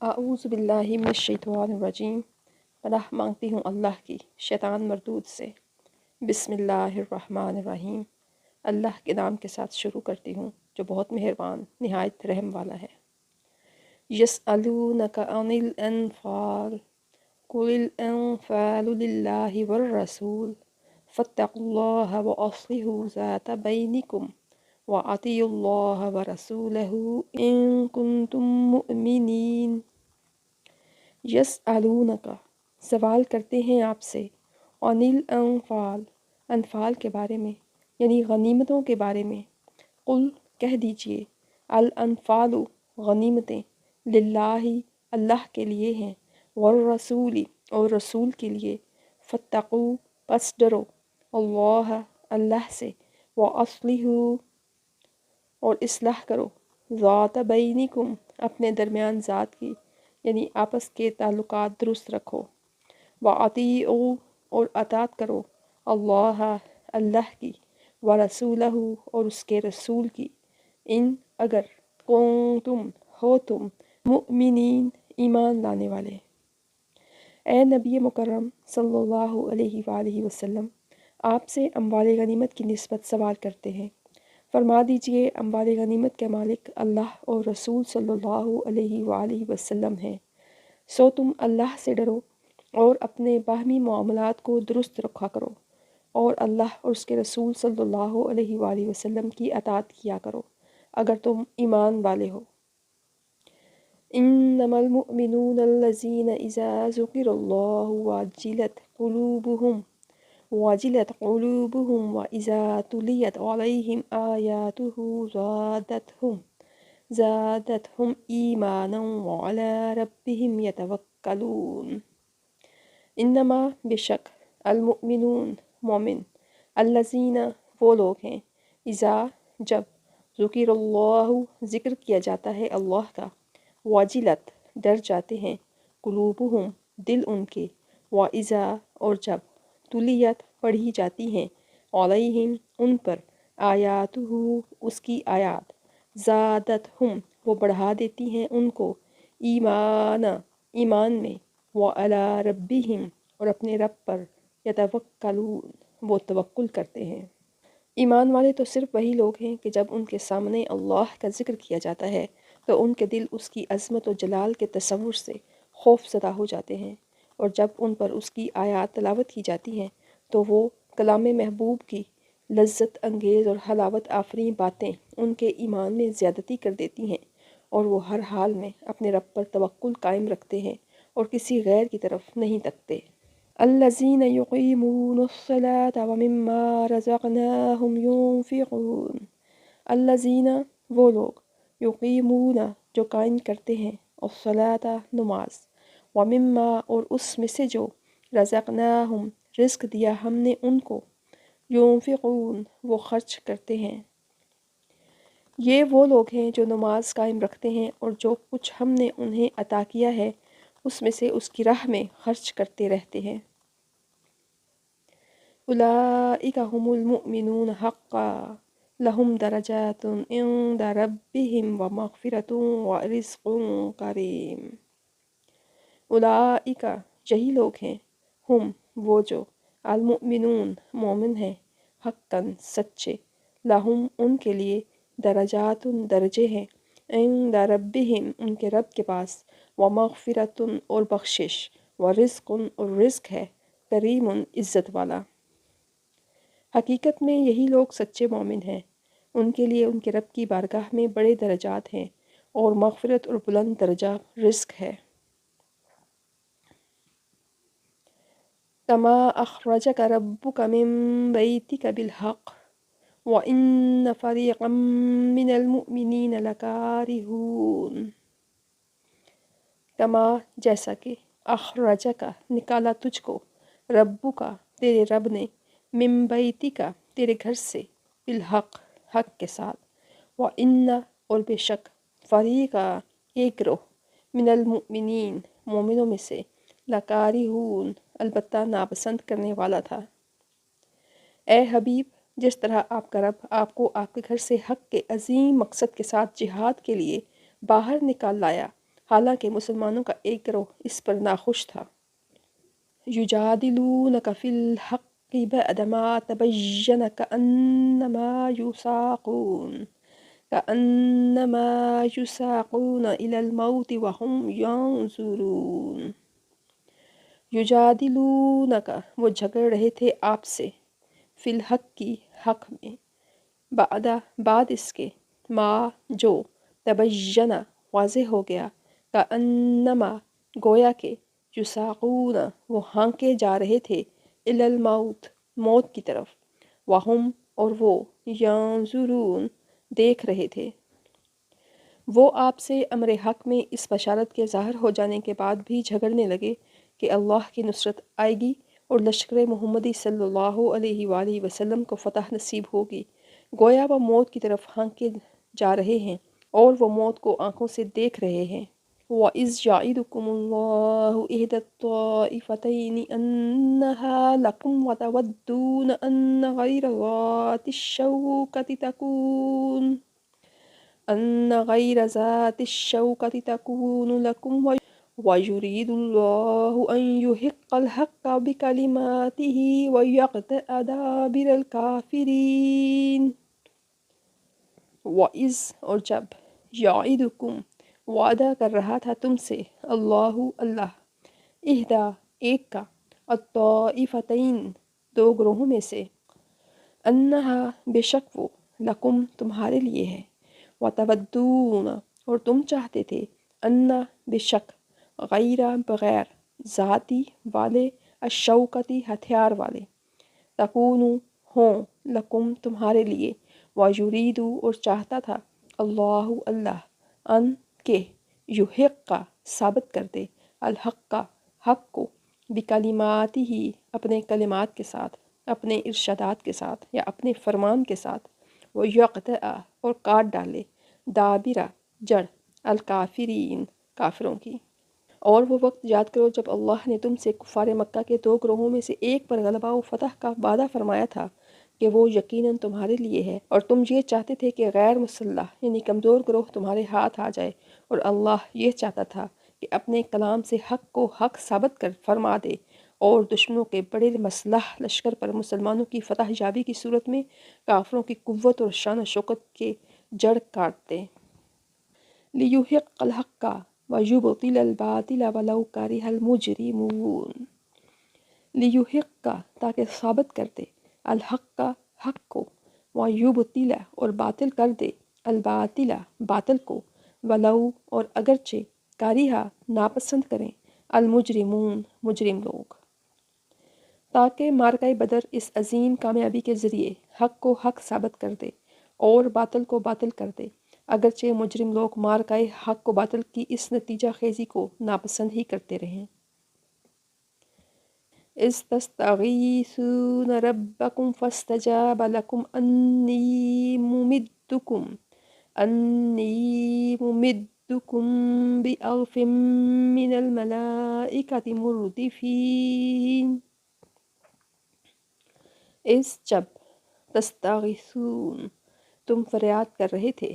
اعوذ باللہ من الشیطان الرجیم۔ پناہ مانگتی ہوں اللہ کی شیطان مردود سے۔ بسم اللہ الرحمن الرحیم۔ اللہ کے نام کے ساتھ شروع کرتی ہوں جو بہت مہربان نہایت رحم والا ہے۔ یسألونک عن الانفال قل الانفال للہ والرسول فاتقوا اللہ واصلحوا ذات بینکم وَأَطِیعُوا اللَّهَ وَرَسُولَهُ إِن كُنتُم مُؤْمِنِینَ۔ یسألونک سوال کرتے ہیں آپ سے، عن الانفال انفال کے بارے میں، یعنی غنیمتوں کے بارے میں۔ قل کہہ دیجئے، الانفال غنیمتیں، للہ اللہ کے لیے ہیں، والرسول اور رسول کے لیے، فاتقوا پس ڈرو، اللہ اللہ سے، واصلحوا اور اصلاح کرو، ذات بینکم اپنے درمیان ذات کی، یعنی آپس کے تعلقات درست رکھو، وَأَطِیعُوا اور اطاعت کرو، اللہ اللہ کی، وَرَسُولَهُ اور اس کے رسول کی، ان اگر کنتم ہو تم مؤمنین ایمان لانے والے۔ اے نبی مکرم صلی اللہ علیہ وآلہ وسلم، آپ سے اموال غنیمت کی نسبت سوال کرتے ہیں، فرما دیجئے اموال غنیمت کے مالک اللہ اور رسول صلی اللہ علیہ وآلہ وسلم ہیں، سو تم اللہ سے ڈرو اور اپنے باہمی معاملات کو درست رکھا کرو، اور اللہ اور اس کے رسول صلی اللہ علیہ وآلہ وسلم کی اطاعت کیا کرو اگر تم ایمان والے ہو۔ انما المؤمنون الذین اذا ذکر اللہ وجلت قلوبهم وإذا تليت عليهم آياته زادتهم إيمانا وعلى ربهم يتوكلون۔ انما بے شک، المؤمنون مومن، الذین وہ لوگ ہیں، اذا جب، ذکر اللہ ذکر کیا جاتا ہے اللہ کا، واجلت ڈر جاتے ہیں، قلوبہم دل ان کے، واذا اور جب، تلیت پڑھی جاتی ہیں، علیہم ان پر، آیاتہ اس کی آیات، زادتہم وہ بڑھا دیتی ہیں ان کو، ایمان میں، وعلی ربہم اور اپنے رب پر، یتوکلون وہ توکل کرتے ہیں۔ ایمان والے تو صرف وہی لوگ ہیں کہ جب ان کے سامنے اللہ کا ذکر کیا جاتا ہے تو ان کے دل اس کی عظمت و جلال کے تصور سے خوف زدہ ہو جاتے ہیں، اور جب ان پر اس کی آیات تلاوت کی جاتی ہیں تو وہ کلام محبوب کی لذت انگیز اور حلاوت آفریں باتیں ان کے ایمان میں زیادتی کر دیتی ہیں، اور وہ ہر حال میں اپنے رب پر توکل قائم رکھتے ہیں اور کسی غیر کی طرف نہیں تکتے۔ الذین یقیمون الصلاة ومما رزقناہم ينفقون۔ الذین وہ لوگ، یقیمون جو قائم کرتے ہیں، الصلاة نماز، ومما اور اس میں سے جو، رزقناہم رزق دیا ہم نے ان کو، ينفقون وہ خرچ کرتے ہیں۔ یہ وہ لوگ ہیں جو نماز قائم رکھتے ہیں اور جو کچھ ہم نے انہیں عطا کیا ہے اس میں سے اس کی راہ میں خرچ کرتے رہتے ہیں۔ اولئک هم المؤمنون حقا لهم درجات عند ربهم ومغفرۃ ورزق کریم۔ اولئک یہی لوگ ہیں، ہم وہ جو، المؤمنون مومن ہیں، حقا سچے، لہم ان کے لیے، درجات درجے ہیں، عند ربہم ان کے رب کے پاس، ومغفرۃ اور بخشش، ورزق اور رزق ہے، کریم عزت والا۔ حقیقت میں یہی لوگ سچے مومن ہیں، ان کے لیے ان کے رب کی بارگاہ میں بڑے درجات ہیں اور مغفرت اور بلند درجہ رزق ہے۔ کما اخرجک ربک من بیتک بالحق وان فریقا من المؤمنین لکارہون۔ کما جیسا کہ، اخرجک نکالا تجھ کو، ربک تیرے رب نے، من بیتک تیرے گھر سے، بالحق حق کے ساتھ، وان اور بے شک، فریقا ایک گروہ، من المؤمنین مومنوں میں سے، لکارہون البتہ ناپسند کرنے والا تھا۔ اے حبیب، جس طرح آپ کا رب آپ کو آپ کے گھر سے حق کے عظیم مقصد کے ساتھ جہاد کے لیے باہر نکال لایا، حالانکہ مسلمانوں کا ایک گروہ اس پر ناخوش تھا۔ یجادلونک فی الحق بعدما تبین كأنما يساقون إلى الموت وهم ينظرون۔ یجادلونک، وہ جھگڑ رہے تھے آپ سے، فی الحق کی حق میں، بعد اس کے، ما جو، تبین واضح ہو گیا، کأنما گویا کہ، یساقون وہ ہانکے جا رہے تھے، الی الموت موت کی طرف، وہم اور وہ، ینظرون دیکھ رہے تھے۔ وہ آپ سے امر حق میں اس بشارت کے ظاہر ہو جانے کے بعد بھی جھگڑنے لگے کہ اللہ کی نصرت آئے گی اور لشکر محمدی صلی اللہ علیہ وآلہ وسلم کو فتح نصیب ہوگی، گویا وہ موت کی طرف ہانکے جا رہے ہیں اور وہ موت کو آنکھوں سے دیکھ رہے ہیں۔ وَإِذْ يَعِدُكُمُ اللَّهُ إِحْدَى الطَّائِفَتَيْنِ أَنَّهَا لَكُمْ وَتَوَدُّونَ أَنَّ غَيْرَ ذَاتِ الشَّوْكَةِ تَكُونُ لَكُمْ وَيُرِيدُ اللَّهُ أَن يُحِقَّ الْحَقَّ بِكَلِمَاتِهِ وَيَقْطَعَ دَابِرَ الْكَافِرِينَ۔ وَإِذْ اور جب، یعدکم وعدہ کر رہا تھا تم سے، اللہ احدیٰ ایک کا، الطائفتین دو گروہوں میں سے، انہا بے شک وہ، لکم تمہارے لیے ہے، وتودون اور تم چاہتے تھے، انا بے شک، غیر بغیر، ذاتی والے، الشوکتی ہتھیار والے، تکونو ہوں، لکم تمہارے لیے، وَیُرِیدُ اور چاہتا تھا، اللہ ان کے، یحق ثابت کر دے، الحق حق کو، بکلماتہ اپنے کلمات کے ساتھ، اپنے ارشادات کے ساتھ یا اپنے فرمان کے ساتھ، وَیَقْطَعَ اور کاٹ ڈالے، دابرہ جڑ، الکافرین کافروں کی۔ اور وہ وقت یاد کرو جب اللہ نے تم سے کفار مکہ کے دو گروہوں میں سے ایک پر غلبہ و فتح کا وعدہ فرمایا تھا کہ وہ یقیناً تمہارے لیے ہے، اور تم یہ چاہتے تھے کہ غیر مسلح یعنی کمزور گروہ تمہارے ہاتھ آ جائے، اور اللہ یہ چاہتا تھا کہ اپنے کلام سے حق کو حق ثابت کر فرما دے اور دشمنوں کے بڑے مسلح لشکر پر مسلمانوں کی فتح یابی کی صورت میں کافروں کی قوت اور شان و شوکت کے جڑ کاٹ دے۔ لِیُحِقَّ الْحَقَّ وَیُبْطِلَ الْبَاطِلَ وَلَوْ کَرِہَ الْمُجْرِمُونَ۔ لِیُحِقَّ تاکہ ثابت کر دے، الحق حق کو، وَیُبْطِلَ اور باطل کر دے، الباطل باطل کو، ولو اور اگرچہ، کارہا ناپسند کریں، المجرمون مجرم لوگ۔ تاکہ معرکہ بدر اس عظیم کامیابی کے ذریعے حق کو حق ثابت کر دے اور باطل کو باطل کر دے، اگرچہ مجرم لوگ معرکہ حق و باطل کی اس نتیجہ خیزی کو ناپسند ہی کرتے رہیں۔ اذ تستغیثون ربکم فاستجاب لکم انی ممدکم بألف من الملائکۃ مردفین۔ اذ جب، تستغیثون تم فریاد کر رہے تھے،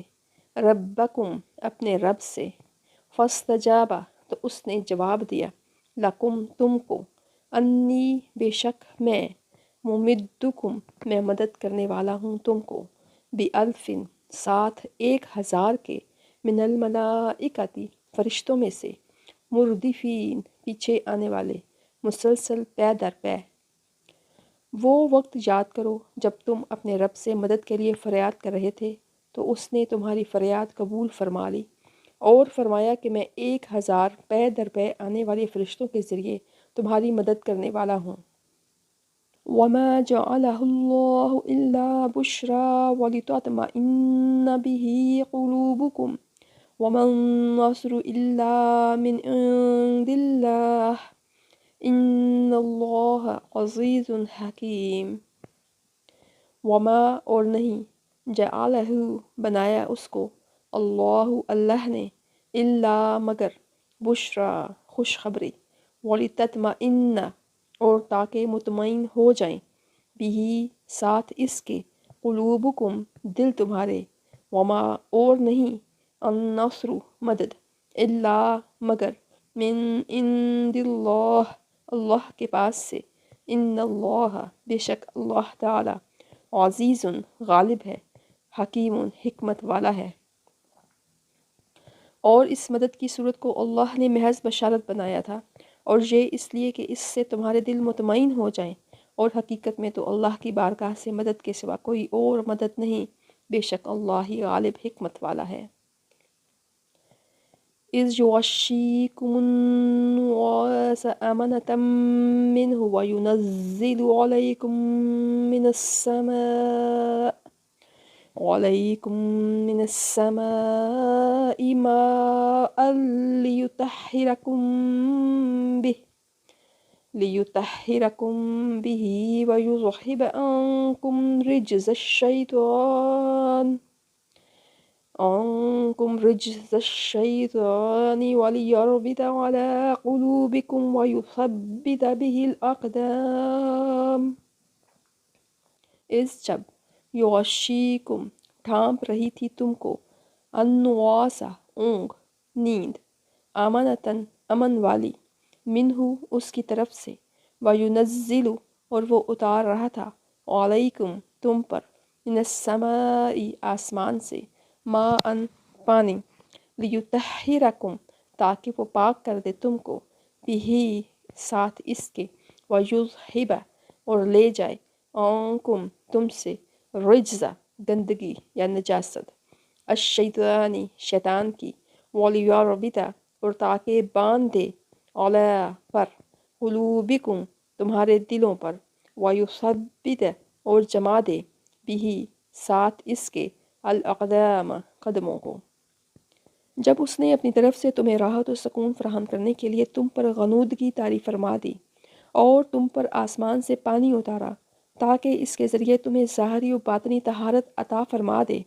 ربکم اپنے رب سے، فاستجاب تو اس نے جواب دیا، لکم تم کو، انی بے شک میں، ممدکم میں مدد کرنے والا ہوں تم کو، بِأَلْفٍ ساتھ 1000 کے، من الملائکۃ فرشتوں میں سے، مردفین پیچھے آنے والے، مسلسل پے در پے۔ وہ وقت یاد کرو جب تم اپنے رب سے مدد کے لیے فریاد کر رہے تھے تو اس نے تمہاری فریاد قبول فرما لی اور فرمایا کہ میں 1000 پے در پے آنے والے فرشتوں کے ذریعے تمہاری مدد کرنے والا ہوں۔ وَمَا جَعَلَهُ اللَّهُ إِلَّا بُشْرَىٰ وَلِتَطْمَئِنَّ بِهِ قُلُوبُكُمْ وَمَا النَّصْرُ إِلَّا مِنْ عِندِ اللَّهِ إِنَّ اللَّهَ عَزِیزٌ حَکِیم۔ وما اور نہیں، جعلہ بنایا اس کو، اللہ نے، الا مگر، بشرا خوشخبری، وَلِتَطْمَئِنَّ اور تاکہ مطمئن ہو جائیں، بِہِ ساتھ اس کے، قلوبکم دل تمہارے، وما اور نہیں، النصر مدد، الا مگر من عند اللہ اللہ کے پاس سے، ان اللہ بے شک اللہ تعالی عزیز غالب ہے، حکیم حکمت والا ہے۔ اور اس مدد کی صورت کو اللہ نے محض بشارت بنایا تھا، اور یہ اس لیے کہ اس سے تمہارے دل مطمئن ہو جائیں، اور حقیقت میں تو اللہ کی بارگاہ سے مدد کے سوا کوئی اور مدد نہیں، بے شک اللہ ہی غالب حکمت والا ہے۔ اذ یغشیکم النعاس امنة منه وینزل علیکم من السماء ماء ليطهركم به ويذهب عنكم رجز الشيطان وليربط على قلوبكم ويثبت به الأقدام۔ جب یغشیکم ڈھانپ رہی تھی تم کو، النعاسا اونگ، نیند، امانتاً امن والی، منہ اس کی طرف سے، وینزل اور وہ اتار رہا تھا، علیکم تم پر، من السماء آسمان سے، ماءً پانی، لیطہرکم تاکہ وہ پاک کر دے تم کو، بھی ساتھ اس کے، ویذہب اور لے جائے، عنکم تم سے، رجزہ گندگی یا نجاست، الشیطانی شیطان کی، ولیربط اور تاکہ باندھ دے، علی پر، قلوبکم تمہارے دلوں پر، ویثبت اور جما دے، بھی ساتھ اس کے، الاقدام قدموں کو۔ جب اس نے اپنی طرف سے تمہیں راحت و سکون فراہم کرنے کے لیے تم پر غنودگی طاری فرما دی، اور تم پر آسمان سے پانی اتارا تاکہ اس کے ذریعے تمہیں ظاہری و باطنی طہارت عطا فرما دے،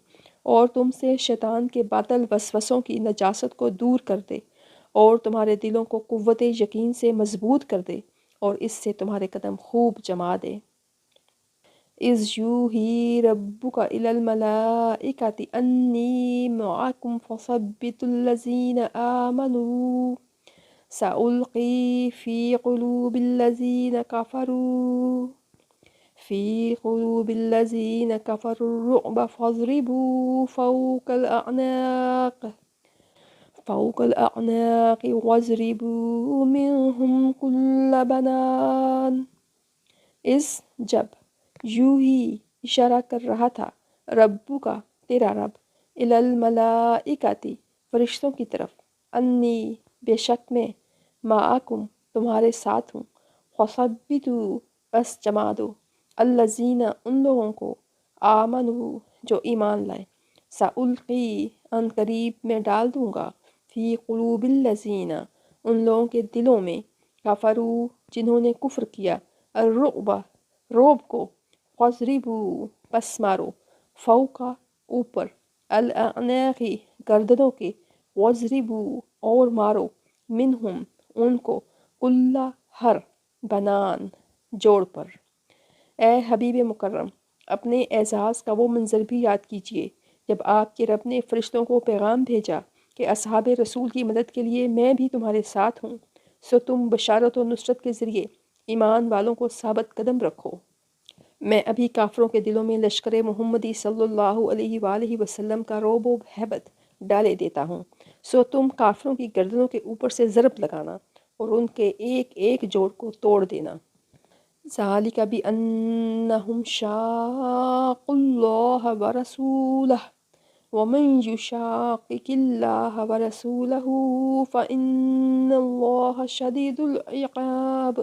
اور تم سے شیطان کے باطل وسوسوں کی نجاست کو دور کر دے، اور تمہارے دلوں کو قوت یقین سے مضبوط کر دے، اور اس سے تمہارے قدم خوب جما دے۔ اذ یوحی ربک الی الملائکۃ انی معکم فثبتوا الذین آمنوا سألقی فی قلوب الذین کفروا الرعب فاضربوا فوق الأعناق واضربوا منهم كل بنان۔ جب یوحی اشارہ کر رہا تھا، ربو کا تیرا رب، الی الملائکۃ فرشتوں کی طرف، انی بے شک میں، معکم تمہارے ساتھ ہوں، فثبتوا بس جما دو، الذین ان لوگوں کو، آمنوا جو ایمان لائے، سألقی ان قریب میں ڈال دوں گا، فی قلوب الذین ان لوگوں کے دلوں میں، کفروا جنہوں نے کفر کیا، الرعب رعب کو، فاضربوا پس مارو، فوق اوپر، الاعناق گردنوں کے، واضربوا اور مارو، منہم ان کو، کل ہر، بنان جوڑ پر۔ اے حبیب مکرم، اپنے اعزاز کا وہ منظر بھی یاد کیجئے جب آپ کے رب نے فرشتوں کو پیغام بھیجا کہ اصحاب رسول کی مدد کے لیے میں بھی تمہارے ساتھ ہوں، سو تم بشارت و نصرت کے ذریعے ایمان والوں کو ثابت قدم رکھو۔ میں ابھی کافروں کے دلوں میں لشکر محمدی صلی اللہ علیہ وآلہ وسلم کا رعب و ہیبت ڈالے دیتا ہوں، سو تم کافروں کی گردنوں کے اوپر سے ضرب لگانا اور ان کے ایک ایک جوڑ کو توڑ دینا۔ ذالک بأنہم شاقوا اللہ ورسولہ ومن یشاقق اللہ ورسولہ فإن اللہ شدید العقاب۔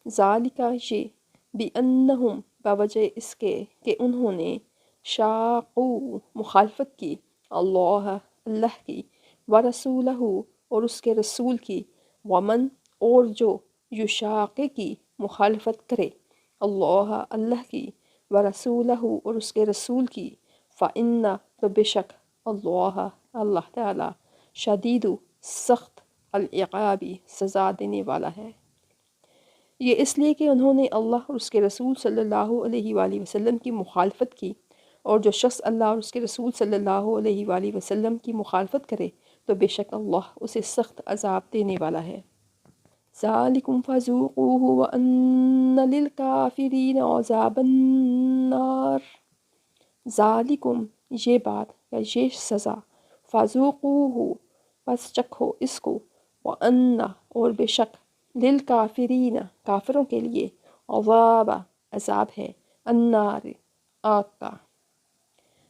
ذالک یہ، بأنہم بوجہ اس کے کہ انہوں نے، شاقوا مخالفت کی، اللہ کی، ورسولہ اور اس کے رسول کی، ومن اور جو، یشاققی مخالفت کرے، اللہ کی، ورسولہ اور اس کے رسول کی، فإن تو بے شک، اللہ تعالی، شدید سخت، العقابی سزا دینے والا ہے۔ یہ اس لیے کہ انہوں نے اللہ اور اس کے رسول صلی اللہ علیہ وآلہ وسلم کی مخالفت کی، اور جو شخص اللہ اور اس کے رسول صلی اللہ علیہ وآلہ وسلم کی مخالفت کرے تو بے شک اللہ اسے سخت عذاب دینے والا ہے۔ ذالکم فذوقوہ وان للکافرین عذاب النار۔ ذالکم یہ بات یا یہ سزا، فذوقوہ پس چکھو اس کو، وان اور بے شک للکافرین کافروں کے لیے، عذاب ہے، النار آگ کا۔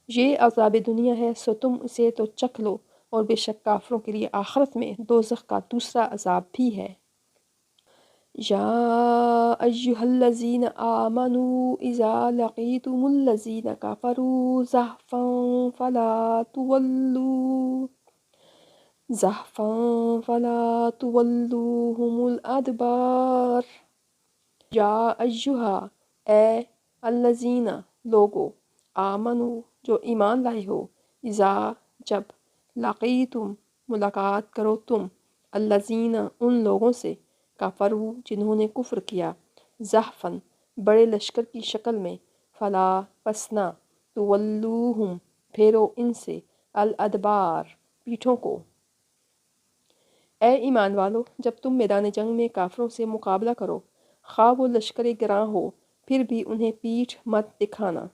یہ عذاب دنیا ہے سو تم اسے تو چکھ لو، اور بے شک کافروں کے لیے آخرت میں دوزخ کا دوسرا عذاب بھی ہے۔ یا ایہا الذین آمنوا اذا لقیتم الذین کفروا زحفا فلا تولوہم الادبار۔ یا ایہا اے الذین لوگو، آمنو جو ایمان لائے ہو، اذا جب، لقیتم ملاقات کرو تم، الذین ان لوگوں سے، کفروا جنہوں نے کفر کیا، زحفاً بڑے لشکر کی شکل میں، فلا پس نہ، تولوہم پھیرو ان سے، الادبار پیٹھوں کو۔ اے ایمان والو، جب تم میدان جنگ میں کافروں سے مقابلہ کرو، خواہ وہ لشکر گراں ہو، پھر بھی انہیں پیٹھ مت دکھانا۔